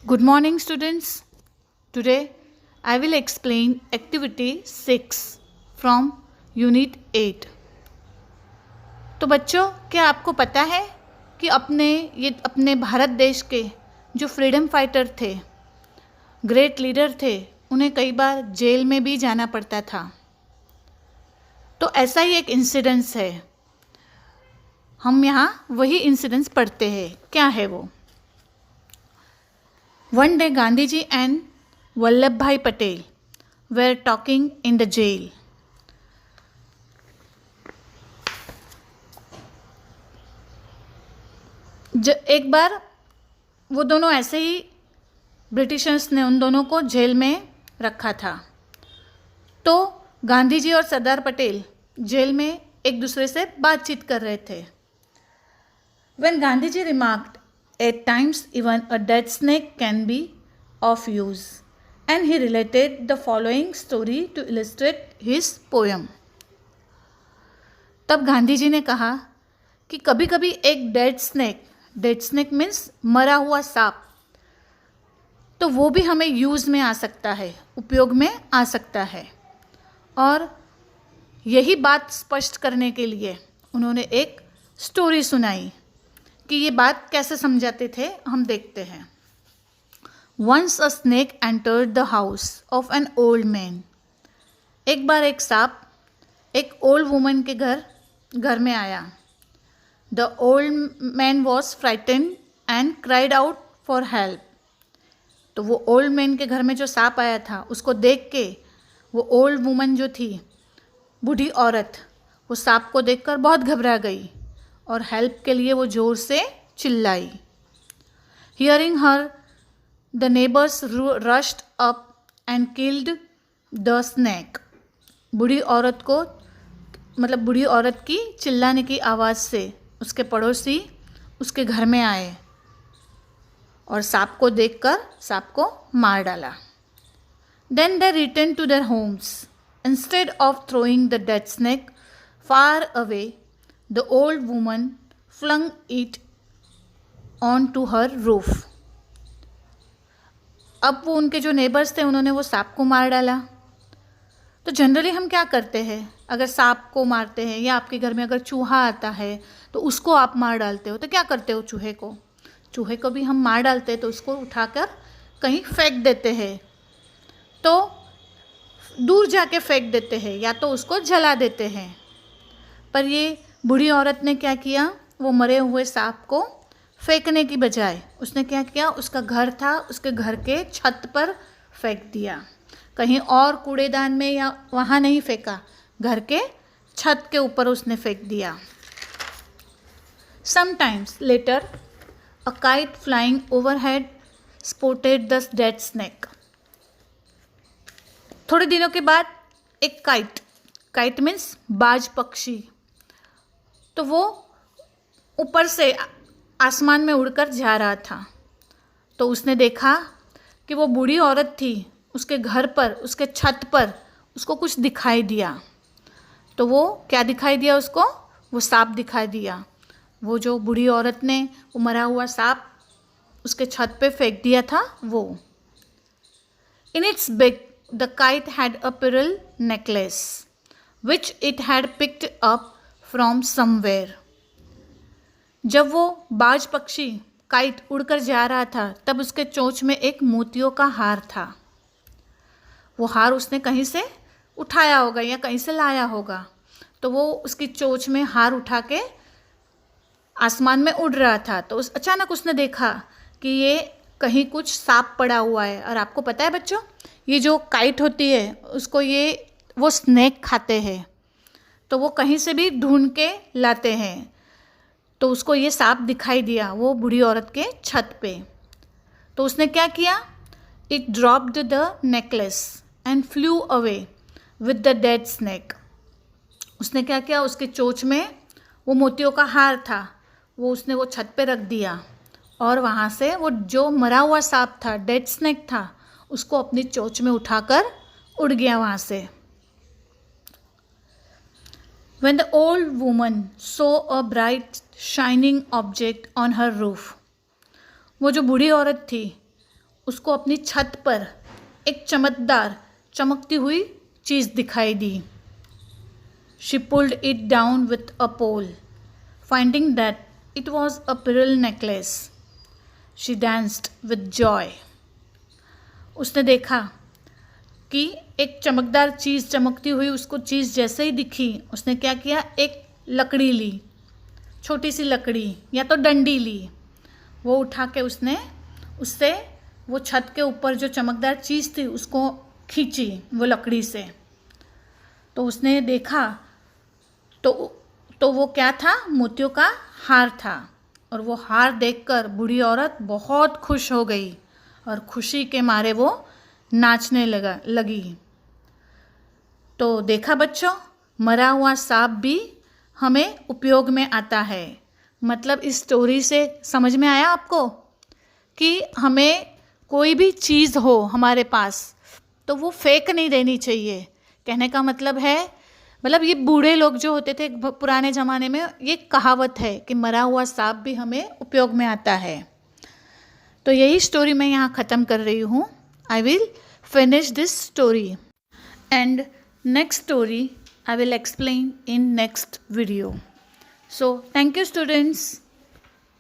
Good morning, students. Today I will explain activity 6 from Unit 8. तो बच्चों, क्या आपको पता है कि अपने भारत देश के जो फ्रीडम फाइटर थे, ग्रेट लीडर थे, उन्हें कई बार जेल में भी जाना पड़ता था। तो ऐसा ही एक इंसिडेंस है। हम यहाँ वही इंसिडेंस पढ़ते हैं। क्या है वो? One day Gandhiji and Vallabhbhai Patel were talking in the jail. एक बार वो दोनों ऐसे ही ब्रिटिशर्स ने उन दोनों को जेल में रखा था। तो गांधी जी और सरदार पटेल जेल में एक दूसरे से बातचीत कर रहे थे। When Gandhiji remarked, "At times even a dead snake can be of use," and he related the following story to illustrate his poem. तब गांधी जी ने कहा कि कभी कभी एक डेड स्नेक मीन्स मरा हुआ सांप, तो वो भी हमें यूज़ में आ सकता है, उपयोग में आ सकता है। और यही बात स्पष्ट करने के लिए उन्होंने एक स्टोरी सुनाई कि ये बात कैसे समझाते थे। हम देखते हैं। Once a snake entered the house of an old man. एक बार एक सांप एक ओल्ड वुमन के घर में आया। The old man was frightened and cried out for help. तो वो ओल्ड मैन के घर में जो सांप आया था, उसको देख के वो ओल्ड वुमन जो थी, बूढ़ी औरत, वो सांप को देखकर बहुत घबरा गई और हेल्प के लिए वो ज़ोर से चिल्लाई। Hearing her, the neighbors rushed up and killed the snake. बूढ़ी औरत की चिल्लाने की आवाज़ से उसके पड़ोसी उसके घर में आए और सांप को देखकर सांप को मार डाला। Then they returned to their homes. Instead of throwing the dead snake far away, the old woman flung it onto her roof. अब वो उनके जो नेबर्स थे, उन्होंने वो सांप को मार डाला। तो जनरली हम क्या करते हैं, अगर सांप को मारते हैं या आपके घर में अगर चूहा आता है तो उसको आप मार डालते हो, तो क्या करते हो? चूहे को भी हम मार डालते हैं तो उसको उठाकर कहीं फेंक देते हैं। तो दूर जाके फेंक देते हैं या तो उसको जला देते हैं। पर ये बूढ़ी औरत ने क्या किया? वो मरे हुए सांप को फेंकने की बजाय उसने क्या किया? उसका घर था, उसके घर के छत पर फेंक दिया। कहीं और कूड़ेदान में या वहाँ नहीं फेंका, घर के छत के ऊपर उसने फेंक दिया। Sometimes later, a kite flying overhead spotted the dead snake. थोड़े दिनों के बाद एक काइट मीन्स बाज पक्षी, तो वो ऊपर से आसमान में उड़कर जा रहा था। तो उसने देखा कि वो बूढ़ी औरत थी, उसके घर पर, उसके छत पर उसको कुछ दिखाई दिया। तो वो क्या दिखाई दिया उसको? वो सांप दिखाई दिया। वो जो बूढ़ी औरत ने वो मरा हुआ सांप उसके छत पे फेंक दिया था वो। In its beak, the kite had a pearl necklace, which it had picked up from somewhere. जब वो बाज पक्षी काइट उड़कर जा रहा था, तब उसके चोंच में एक मोतियों का हार था। वो हार उसने कहीं से उठाया होगा या कहीं से लाया होगा। तो वो उसकी चोंच में हार उठा के आसमान में उड़ रहा था। तो अचानक उसने देखा कि ये कहीं कुछ सांप पड़ा हुआ है। और आपको पता है बच्चों, ये जो काइट होती है उसको वो स्नेक खाते हैं, तो वो कहीं से भी ढूंढ के लाते हैं। तो उसको ये सांप दिखाई दिया वो बूढ़ी औरत के छत पे। तो उसने क्या किया? It dropped the necklace and flu away with the dead snake. उसने क्या किया? उसके चोंच में वो मोतियों का हार था, उसने वो छत पे रख दिया और वहाँ से वो जो मरा हुआ सांप था, डेड स्नेक था, उसको अपनी चोंच में उठाकर उड़ गया वहाँ से. When the old woman saw a bright shining object on her roof, वो जो बूढ़ी औरत थी उसको अपनी छत पर एक चमकदार चमकती हुई चीज़ दिखाई दी. She pulled it down with a pole, finding that it was a pearl necklace. She danced with joy. उसने देखा कि एक चमकदार चीज़ चमकती हुई उसको चीज़ जैसे ही दिखी, उसने क्या किया, एक लकड़ी ली, छोटी सी लकड़ी या तो डंडी ली. वो उठा के उसने उससे वो छत के ऊपर जो चमकदार चीज़ थी उसको खींची वो लकड़ी से. तो उसने देखा तो वो क्या था, मोतियों का हार था. और वो हार देखकर बूढ़ी औरत बहुत खुश हो गई और खुशी के मारे वो नाचने लगी. तो देखा बच्चों, मरा हुआ सांप भी हमें उपयोग में आता है. मतलब इस स्टोरी से समझ में आया आपको कि हमें कोई भी चीज़ हो हमारे पास तो वो फेंक नहीं देनी चाहिए. कहने का मतलब है, मतलब ये बूढ़े लोग जो होते थे पुराने ज़माने में, ये कहावत है कि मरा हुआ सांप भी हमें उपयोग में आता है. तो यही स्टोरी मैं यहाँ ख़त्म कर रही हूँ. I will finish this story and next story I will explain in next video. So thank you students.